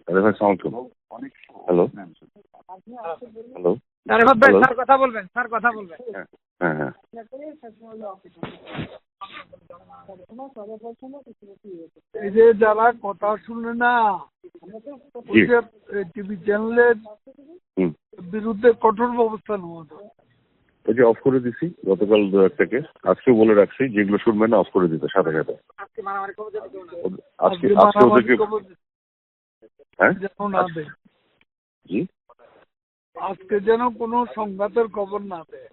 আরে ভাই সালাম আলাইকুম। হ্যালো হ্যালো আরেফাত ভাই, হ্যালো। স্যার কথা বলবেন, স্যার কথা বলবেন। হ্যাঁ হ্যাঁ হ্যাঁ। এই যে যারা কথা শুনে না, জি। টিভি চ্যানেলের হুম। বিরুদ্ধে কঠোর ব্যবস্থা নেওয়া হবে। ওই যে অফ করে দিছি গতকাল 2-1টাকে, আজকেও বলে রাখছি যেগুলো শুনবেন না অফ করে দিতে সাথে সাথে। আজকে মারামারি খবর যদি কেউ না দেয়। আজকে আজকে আজকে মারামারি ওদেরকে খবর হ্যাঁ যেন না দেয়, জি আজকে যেন কোনো সংঘাতের খবর না দেয়।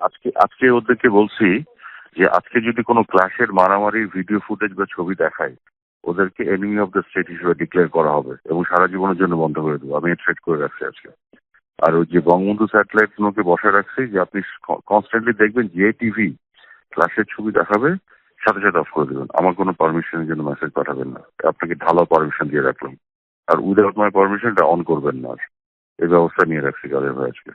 আজকে আজকে ওদেরকে বলছি যে আজকে যদি কোনো ক্লাসের মারামারির ভিডিও ফুটেজ বা ছবি দেখায় ওদেরকে এনিমি অফ দ্য স্টেট হিসেবে ডিক্লেয়ার করা হবে এবং সারা জীবনের জন্য বন্ধ করে দেবো। আমি থ্রেট করে রাখছি আজকে। আর ওই যে বঙ্গবন্ধু স্যাটেলাইট গুলোকে বসায় রাখছি যে আপনি কনস্ট্যান্টলি দেখবেন যে টিভি ক্লাসের ছবি দেখাবে সাথে সাথে অফ করে দেবেন। আমার কোনো পারমিশনের জন্য মেসেজ পাঠাবেন না। আপনাকে ঢালাও পারমিশন দিয়ে রাখলাম। আর উইদাউট মাই পারমিশনটা অন করবেন না। আর এই ব্যবস্থা নিয়ে রাখছি কাদের ভাই আজকে।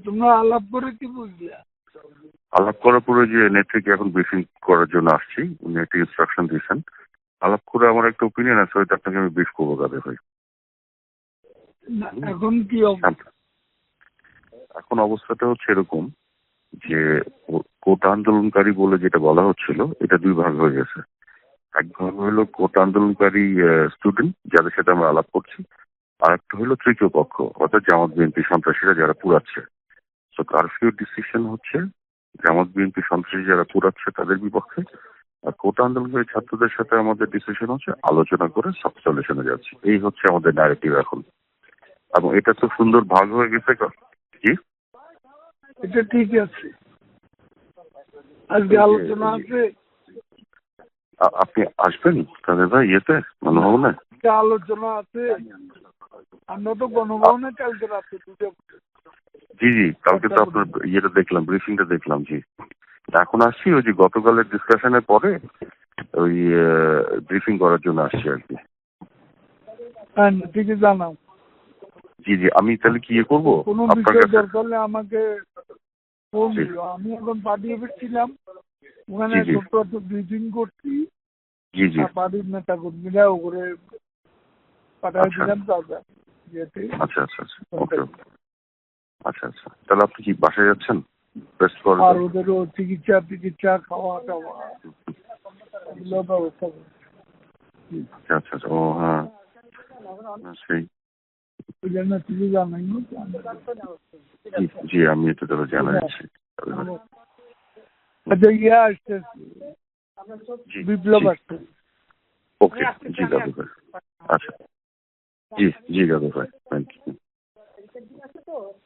তোমরা আলাপ করে কি বুঝলে? আলাপ করার পরে যে নেত্রীকে এখন ব্রিফিং করার জন্য আসছি, উনি একটা ইনস্ট্রাকশন দিয়েছেন। আলাপ করে আমার একটা ওপিনিয়ন আছে, হয়তো আপনাকে আমি ব্রিফ করবো কাদের ভাই। এখন কি অবস্থা? এখন অবস্থাটা হচ্ছে এরকম যে কোটা আন্দোলনকারী বলে যেটা বলা হচ্ছিল এটা দুই ভাগ হয়ে গেছে। এক ভাগ হলো কোটা আন্দোলনকারী স্টুডেন্ট যাদের সাথে আমরা আলাপ করছি, আর একটা হলো তৃতীয় পক্ষ অর্থাৎ জামাত বিএনপি সন্ত্রাসীরা যারা পুরাচ্ছে। তো কারফিউ ডিসিশন হচ্ছে জামাত বিএনপি সন্ত্রাসী যারা পুরাচ্ছে তাদের বিপক্ষে, আর কোটা আন্দোলনকারী ছাত্রদের সাথে আমাদের ডিসিশন হচ্ছে আলোচনা করে সলিউশনে যাচ্ছে। এই হচ্ছে আমাদের ন্যারেটিভ এখন, এবং এটা তো সুন্দর ভাগ হয়ে গেছে। কি এটা ঠিক আছে, আজকে আলোচনা আছে। আপনি আসবেন তাদের ভাই ইয়েতে গণভবনে? আলোচনা আছে, আমরা তো গণভবনে কালকে রাতে দুটো। জি জি, কালকে তো আপনার ইয়েটা দেখলাম, ব্রিফিংটা দেখলাম। জি, এখন আসছি ওই যে গতকালের ডিসকাশনের পরে ওই ব্রিফিং করার জন্য আসছি আর কি। হ্যাঁ ঠিকই জানাও। জি জি, আমি তাহলে কি ইয়ে করবো কোনো আপনার বিষয় কাছে? দরকার হলে আমাকে ফোন দিও। আমি এখন পার্টি অফিস ছিলাম, ওখানে জি জি ছোট্ট একটা ব্রিফিং করছি। জি জি। পার্টির নেতা কর্মীরা ওপরে পাঠাই দিলাম তাদের ইয়েতে। আচ্ছা আচ্ছা আচ্ছা, ওকে ওকে। আচ্ছা আচ্ছা, তাহলে আপনি কি বাসায় যাচ্ছেন? রেস্ট আর করবেন? ওদেরও চিকিৎসা খাওয়া টাওয়া এগুলো ব্যবস্থা করছি। আচ্ছা আচ্ছা আচ্ছা, ও হ্যাঁ সেই। ওই জন্য কিছু জানাইনি। জি জি, আমি এটা তাহলে জানাচ্ছি। আচ্ছা ইয়ে আসছে, জি বিপ্লব জি, আসছে। ওকে। জি দাদু ভাই, আচ্ছা। জি জি দাদু ভাই, থ্যাংক ইউ।